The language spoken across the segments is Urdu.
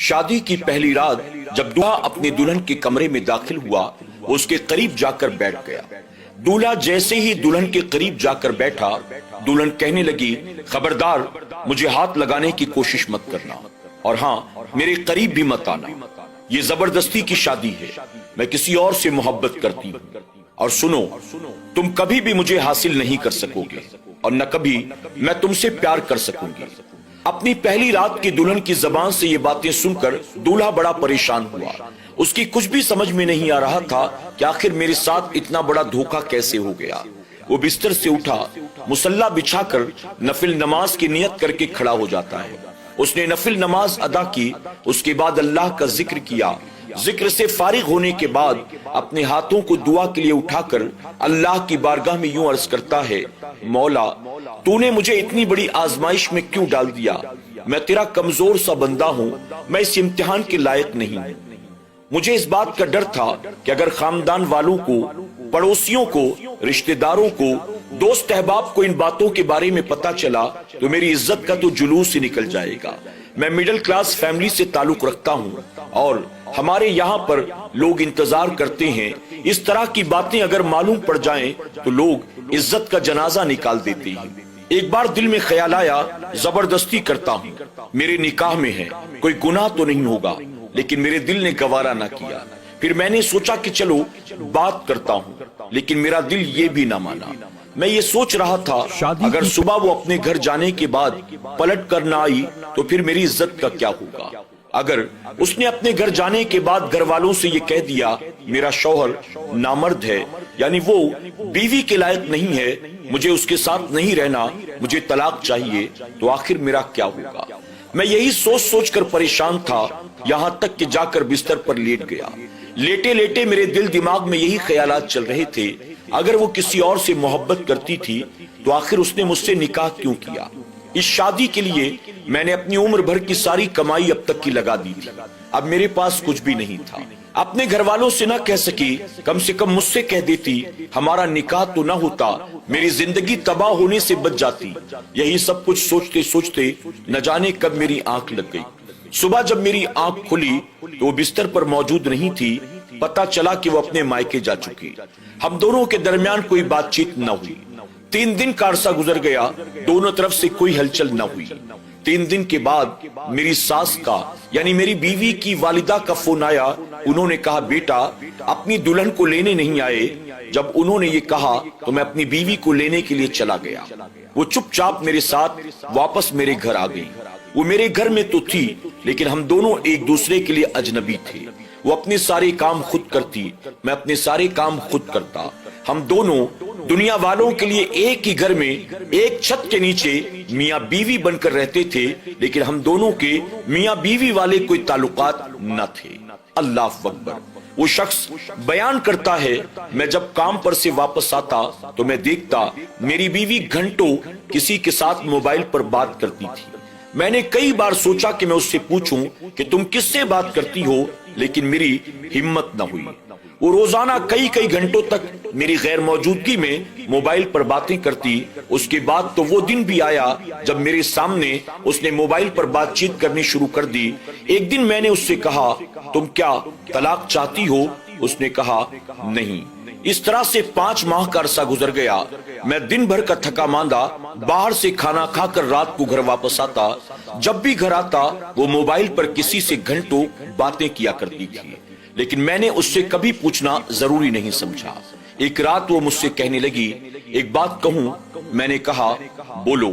شادی کی پہلی رات جب دولہا اپنے دلہن کے کمرے میں داخل ہوا وہ اس کے قریب جا کر بیٹھ گیا۔ دولہا جیسے ہی دلہن کے قریب جا کر بیٹھا دلہن کہنے لگی، خبردار مجھے ہاتھ لگانے کی کوشش مت کرنا، اور ہاں میرے قریب بھی مت آنا، یہ زبردستی کی شادی ہے، میں کسی اور سے محبت کرتی ہوں، اور سنو تم کبھی بھی مجھے حاصل نہیں کر سکو گے اور نہ کبھی میں تم سے پیار کر سکوں گی۔ اپنی پہلی رات کی دلہن کی زبان سے یہ باتیں سن کر دولہا بڑا پریشان ہوا۔ اس کی کچھ بھی سمجھ میں نہیں آ رہا تھا کہ آخر میرے ساتھ اتنا بڑا دھوکہ کیسے ہو گیا۔ وہ بستر سے اٹھا، مصلی بچھا کر نفل نماز کی نیت کر کے کھڑا ہو جاتا ہے۔ اس نے نفل نماز ادا کی، اس کے بعد اللہ کا ذکر کیا۔ ذکر سے فارغ ہونے کے بعد اپنے ہاتھوں کو دعا کے لیے اٹھا کر اللہ کی بارگاہ میں یوں عرض کرتا ہے، مولا تو نے مجھے اتنی بڑی آزمائش میں کیوں ڈال دیا؟ میں تیرا کمزور سا بندہ ہوں، میں اس امتحان کے لائق نہیں ہوں۔ مجھے اس بات کا ڈر تھا کہ اگر خاندان والوں کو، پڑوسیوں کو، رشتہ داروں کو، دوست احباب کو ان باتوں کے بارے میں پتا چلا تو میری عزت کا تو جلوس ہی نکل جائے گا۔ میں مڈل کلاس فیملی سے تعلق رکھتا ہوں اور ہمارے یہاں پر لوگ انتظار کرتے ہیں، اس طرح کی باتیں اگر معلوم پڑ جائیں تو لوگ عزت کا جنازہ نکال دیتے ہیں۔ ایک بار دل میں خیال آیا، زبردستی کرتا ہوں، میرے نکاح میں ہے، کوئی گناہ تو نہیں ہوگا، لیکن میرے دل نے گوارا نہ کیا۔ پھر میں نے سوچا کہ چلو بات کرتا ہوں، لیکن میرا دل یہ بھی نہ مانا۔ میں یہ سوچ رہا تھا اگر صبح وہ اپنے گھر جانے کے بعد پلٹ کر نہ آئی تو پھر میری عزت کا کیا ہوگا؟ اگر اس نے اپنے گھر جانے کے بعد گھر والوں سے یہ کہہ دیا میرا شوہر نامرد ہے، یعنی وہ بیوی کے لائق نہیں ہے، مجھے اس کے ساتھ نہیں رہنا، مجھے طلاق چاہیے، تو آخر میرا کیا ہوگا؟ میں یہی سوچ سوچ کر پریشان تھا، یہاں تک کہ جا کر بستر پر لیٹ گیا۔ لیٹے لیٹے میرے دل دماغ میں یہی خیالات چل رہے تھے، اگر وہ کسی اور سے محبت کرتی تھی تو آخر اس نے مجھ سے نکاح کیوں کیا؟ اس شادی کے لیے میں نے اپنی عمر بھر کی ساری کمائی اب تک کی لگا دی تھی، اب میرے پاس کچھ بھی نہیں تھا۔ اپنے گھر والوں سے نہ کہہ سکی، کم سے کم مجھ سے کہہ دیتی، ہمارا نکاح تو نہ ہوتا، میری زندگی تباہ ہونے سے بچ جاتی۔ یہی سب کچھ سوچتے سوچتے نہ جانے کب میری آنکھ لگ گئی۔ صبح جب میری آنکھ کھلی تو وہ بستر پر موجود نہیں تھی، پتا چلا کہ وہ اپنے مائکے جا چکی۔ ہم دونوں کے درمیان کوئی بات چیت نہ ہوئی۔ 3 دن کا عرصہ گزر گیا، دونوں طرف سے کوئی ہلچل نہ ہوئی۔ 3 دن کے بعد میری ساس کا یعنی میری بیوی کی والدہ کا فون آیا۔ انہوں نے کہا بیٹا اپنی دلہن کو لینے نہیں آئے؟ جب انہوں نے یہ کہا تو میں اپنی بیوی کو لینے کے لیے چلا گیا۔ وہ چپ چاپ میرے ساتھ واپس میرے گھر آ گئی۔ وہ میرے گھر میں تو تھی لیکن ہم دونوں ایک دوسرے کے لیے اجنبی تھے۔ وہ اپنے سارے کام خود کرتی، میں اپنے سارے کام خود کرتا۔ ہم دونوں دنیا والوں کے لیے ایک ہی گھر میں ایک چھت کے نیچے میاں بیوی بن کر رہتے تھے، لیکن ہم دونوں کے میاں بیوی والے کوئی تعلقات نہ تھے۔ اللہ اکبر۔ وہ شخص بیان کرتا ہے، میں جب کام پر سے واپس آتا تو میں دیکھتا میری بیوی گھنٹوں کسی کے ساتھ موبائل پر بات کرتی تھی۔ میں نے کئی بار سوچا کہ میں اس سے پوچھوں کہ تم کس سے بات کرتی ہو، لیکن میری ہمت نہ ہوئی۔ وہ روزانہ کئی گھنٹوں تک میری غیر موجودگی میں موبائل پر باتیں کرتی۔ اس کے بعد تو وہ دن بھی آیا جب میرے سامنے اس نے موبائل پر بات چیت کرنی شروع کر دی۔ ایک دن میں نے اس سے کہا تم کیا طلاق چاہتی ہو؟ اس نے کہا نہیں۔ اس طرح سے 5 ماہ کا عرصہ گزر گیا۔ میں دن بھر کا تھکا ماندہ باہر سے کھانا کھا کر رات کو گھر واپس آتا۔ جب بھی گھر آتا وہ موبائل پر کسی سے گھنٹوں باتیں کیا کرتی تھی، لیکن میں نے اس سے کبھی پوچھنا ضروری نہیں سمجھا۔ ایک رات وہ مجھ سے کہنے لگی ایک بات کہوں؟ میں نے کہا بولو۔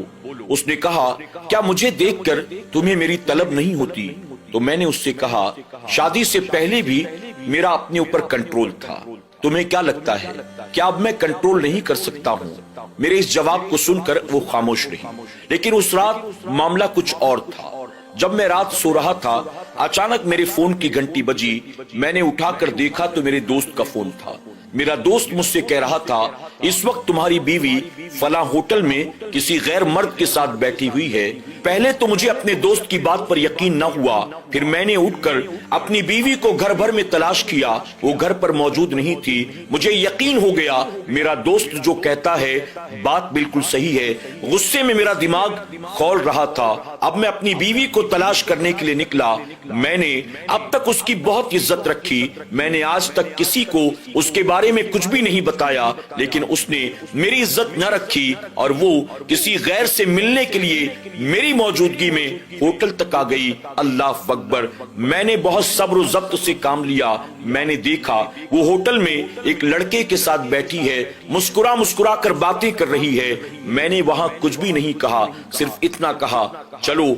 اس نے کہا کیا مجھے دیکھ کر تمہیں میری طلب نہیں ہوتی؟ تو میں نے اس سے کہا شادی سے پہلے بھی میرا اپنے اوپر کنٹرول تھا، تمہیں کیا لگتا ہے کیا اب میں کنٹرول نہیں کر سکتا ہوں؟ میرے اس جواب کو سن کر وہ خاموش رہی۔ لیکن اس رات معاملہ کچھ اور تھا۔ جب میں رات سو رہا تھا اچانک میرے فون کی گھنٹی بجی۔ میں نے اٹھا کر دیکھا تو میرے دوست کا فون تھا۔ میرا دوست مجھ سے کہہ رہا تھا اس وقت تمہاری بیوی فلاں ہوٹل میں کسی غیر مرد کے ساتھ بیٹھی ہوئی ہے۔ پہلے تو مجھے اپنے دوست کی بات پر یقین نہ ہوا، پھر میں نے اٹھ کر اپنی بیوی کو گھر بھر میں تلاش کیا، وہ گھر پر موجود نہیں تھی۔ مجھے یقین ہو گیا میرا دوست جو کہتا ہے بات بالکل صحیح ہے۔ غصے میں میرا دماغ کھول رہا تھا۔ اب میں اپنی بیوی کو تلاش کرنے کے لیے نکلا۔ میں نے اب تک اس کی بہت عزت رکھی، میں نے آج تک کسی کو اس کے بارے میں کچھ بھی نہیں بتایا، لیکن اس نے میری عزت نہ رکھی اور وہ کسی غیر سے ملنے کے لیے میری موجودگی میں ہوٹل تک آ گئی۔ اللہ اکبر! میں نے بہت صبر و ضبط سے کام لیا۔ میں نے دیکھا وہ ہوٹل میں ایک لڑکے کے ساتھ بیٹھی ہے، مسکرا مسکرا کر باتیں کر رہی ہے۔ میں نے وہاں کچھ بھی نہیں کہا، صرف اتنا کہا چلو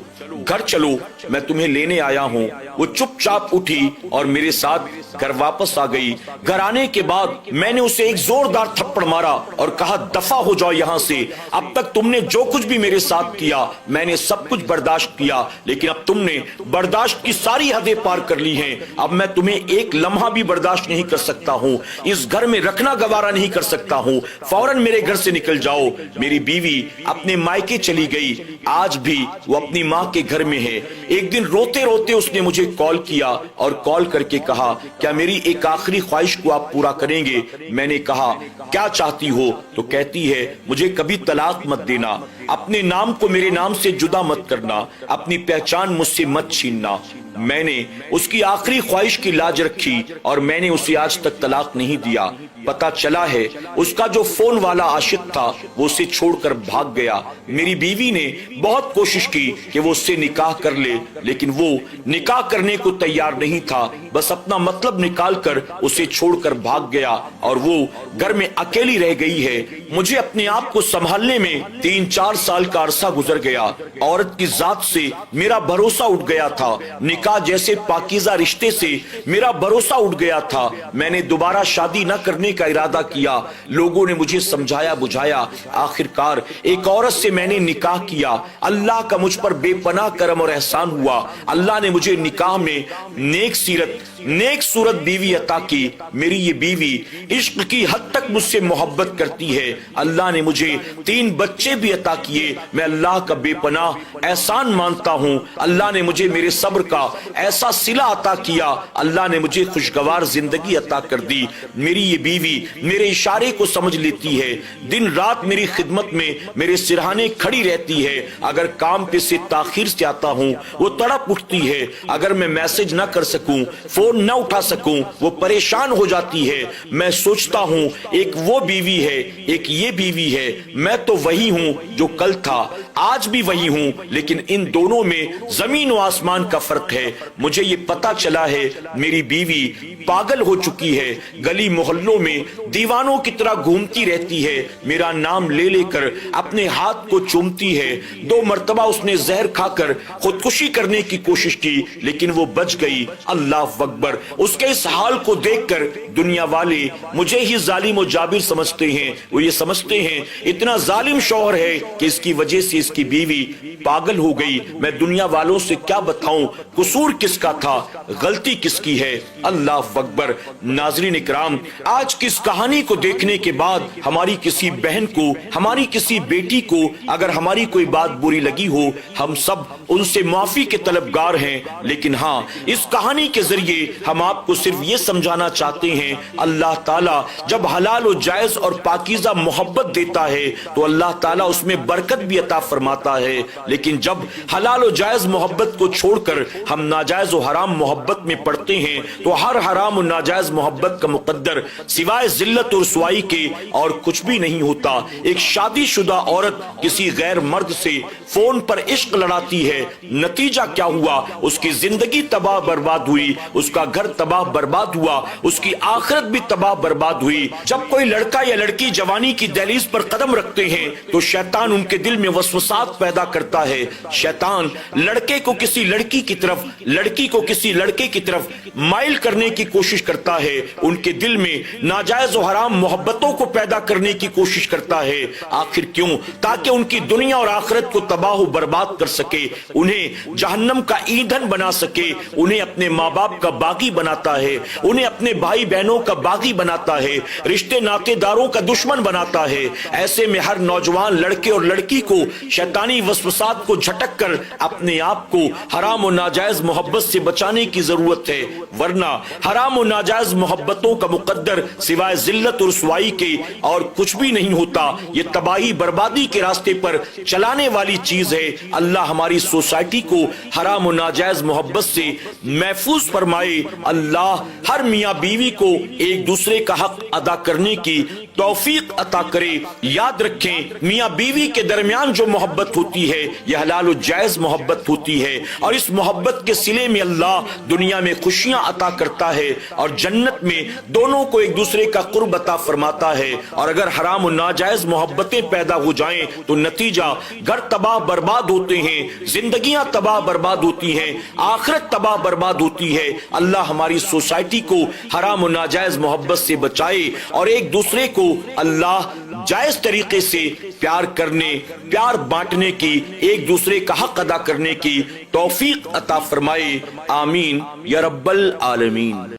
گھر چلو، میں تمہیں لینے آیا ہوں۔ وہ چپ چاپ اٹھی اور میرے ساتھ گھر واپس آ گئی۔ گھر آنے کے بعد میں نے اسے ایک زوردار تھپڑ مارا اور کہا دفع ہو جاؤ یہاں سے۔ اب تک تم نے جو کچھ بھی میرے ساتھ کیا میں نے سب کچھ برداشت کیا، لیکن اب تم نے برداشت کی ساری حدیں پار کر لی ہیں۔ اب میں تمہیں ایک لمحہ بھی برداشت نہیں کر سکتا ہوں، اس گھر میں رکھنا گوارا نہیں کر سکتا ہوں، فوراً میرے گھر سے نکل جاؤ۔ میری بیوی اپنے مائکے چلی گئی، آج بھی وہ اپنی ماں کے گھر میں ہے۔ ایک دن روتے روتے اس نے مجھے کال کیا اور کال کر کے کہا کیا میری ایک آخری خواہش کو آپ پورا کریں گے؟ میں نے کہا کیا چاہتی ہو؟ تو کہتی ہے مجھے کبھی طلاق مت دینا، اپنے نام کو میرے نام سے جدا مت کرنا، اپنی پہچان مجھ سے مت چھیننا۔ میں نے اس کی آخری خواہش کی لاج رکھی اور میں نے اسے آج تک طلاق نہیں دیا۔ پتا چلا ہے اس کا جو فون والا عاشق تھا وہ اسے چھوڑ کر بھاگ گیا۔ میری بیوی نے بہت کوشش کی کہ وہ اس سے نکاح کر لے، لیکن وہ نکاح کرنے کو تیار نہیں تھا، بس اپنا مطلب نکال کر اسے چھوڑ کر بھاگ گیا اور وہ گھر میں اکیلی رہ گئی ہے۔ مجھے اپنے آپ کو سنبھالنے میں 3-4 سال کا عرصہ گزر گیا۔ عورت کی ذات سے میرا بھروسہ اٹھ گیا تھا، نکاح جیسے پاکیزہ رشتے سے میرا بھروسہ اٹھ گیا تھا۔ میں نے دوبارہ شادی نہ کرنے کا ارادہ کیا، لوگوں نے مجھے سمجھایا بجھایا، آخرکار ایک عورت سے میں نے نکاح کیا۔ اللہ کا مجھ پر بے پناہ کرم اور احسان ہوا، اللہ نے مجھے نکاح میں نیک صورت بیوی عطا کی۔ میری یہ بیوی عشق کی حد تک مجھ سے محبت کرتی ہے۔ اللہ نے مجھے 3 بچے بھی عطا کیے، میں اللہ کا بے پناہ احسان مانتا ہوں۔ اللہ نے مجھے میرے صبر کا ایسا صلہ عطا کیا، اللہ نے مجھے خوشگوار زندگی عطا کر دی۔ میری یہ بیوی میرے اشارے کو سمجھ لیتی ہے، دن رات میری خدمت میں میرے سرہانے کھڑی رہتی ہے۔ اگر کام پہ سے تاخیر سے آتا ہوں وہ تڑپ اٹھتی ہے، اگر میں میسج نہ کر سکوں فون نہ اٹھا سکوں وہ پریشان ہو جاتی ہے۔ میں سوچتا ہوں ایک وہ بیوی ہے ایک یہ بیوی ہے، میں تو وہی ہوں جو کل تھا، آج بھی وہی ہوں، لیکن ان دونوں میں زمین و آسمان کا فرق ہے۔ مجھے یہ پتا چلا ہے میری بیوی پاگل ہو چکی ہے، گلی محلوں میں دیوانوں کی طرح گھومتی رہتی ہے، میرا نام لے لے کر اپنے ہاتھ کو چومتی ہے۔ 2 مرتبہ اس نے زہر کھا کر خودکشی کرنے کی کوشش کی لیکن وہ بچ گئی۔ اللہ اکبر! اس کے اس حال کو دیکھ کر دنیا والے مجھے ہی ظالم و جابر سمجھتے ہیں، وہ یہ سمجھتے ہیں اتنا ظالم شوہر ہے کہ اس کی وجہ سے اس کی بیوی پاگل ہو گئی۔ میں دنیا والوں سے کیا بتاؤں قصور کس کا تھا، غلطی کس کی ہے۔ اللہ اکبر! ناظرین اکرام، آج کی اس کہانی کو دیکھنے کے بعد ہماری کسی بہن کو، ہماری کسی بیٹی کو اگر ہماری کوئی بات بری لگی ہو، ہم سب ان سے معافی کے طلبگار ہیں، لیکن ہاں اس کہانی کے ذریعے ہم آپ کو صرف یہ سمجھانا چاہتے ہیں اللہ تعالیٰ جب حلال و جائز اور پاکیزہ محبت دیتا ہے تو اللہ تعالیٰ اس میں برکت بھی عطا فرماتا ہے، لیکن جب حلال و جائز محبت کو چھوڑ کر ہم ناجائز و حرام محبت میں پڑتے ہیں تو ہر حرام و ناجائز محبت کا مقدر سوائے ذلت اور رسوائی کے اور کچھ بھی نہیں ہوتا۔ ایک شادی شدہ عورت کسی غیر مرد سے فون پر عشق لڑاتی ہے، نتیجہ کیا ہوا؟ اس کی زندگی تباہ برباد ہوئی، اس کا گھر تباہ برباد ہوا، اس کی آخرت بھی تباہ برباد ہوئی۔ جب کوئی لڑکا یا لڑکی جوانی کی دہلیز پر قدم رکھتے ہیں تو شیطان ان کے دل میں وسوسات پیدا کرتا ہے۔ شیطان لڑکے کو کسی لڑکی کی طرف، لڑکی کو کسی لڑکے کی طرف مائل کرنے کی کوشش کرتا ہے، ان کے دل میں ناجائز و حرام محبتوں کو پیدا کرنے کی کوشش کرتا ہے۔ آخر کیوں؟ تاکہ ان کی دنیا اور آخرت کو تباہ و برباد کر سکے، انہیں جہنم کا ایندھن بنا سکے، انہیں اپنے ماں باپ کا باغی بناتا ہے، انہیں اپنے بھائی بہنوں کا باغی بناتا ہے، رشتے ناتے داروں کا دشمن بناتا ہے۔ ایسے میں ہر نوجوان لڑکے اور لڑکی کو شیطانی وسوسات کو جھٹک کر اپنے آپ کو حرام و ناجائز محبت سے بچانے کی ضرورت ہے، ورنہ حرام و ناجائز محبتوں کا مقدر سوائے ذلت اور رسوائی کے اور کچھ بھی نہیں ہوتا۔ یہ تباہی بربادی کے راستے پر چلانے والی چیز ہے۔ اللہ ہماری سوسائٹی کو حرام و ناجائز محبت سے محفوظ فرمائے۔ اللہ ہر میاں بیوی کو ایک دوسرے کا حق ادا کرنے کی توفیق عطا کرے۔ یاد رکھیں، میاں بیوی کے درمیان جو محبت ہوتی ہے یہ حلال و جائز محبت ہوتی ہے، اور اس محبت کے صلے میں اللہ دنیا میں خوشیاں عطا کرتا ہے اور جنت میں دونوں کو ایک دوسرے کا قرب عطا فرماتا ہے۔ اور اگر حرام و ناجائز محبتیں پیدا ہو جائیں تو نتیجہ گھر تباہ برباد ہوتے ہیں، زندگیاں تباہ برباد ہوتی ہیں، آخرت تباہ برباد ہوتی ہے۔ اللہ ہماری سوسائٹی کو حرام و ناجائز محبت سے بچائے اور ایک دوسرے کو اللہ جائز طریقے سے پیار کرنے، پیار بانٹنے کی، ایک دوسرے کا حق ادا کرنے کی توفیق عطا فرمائے۔ آمین یا رب العالمین۔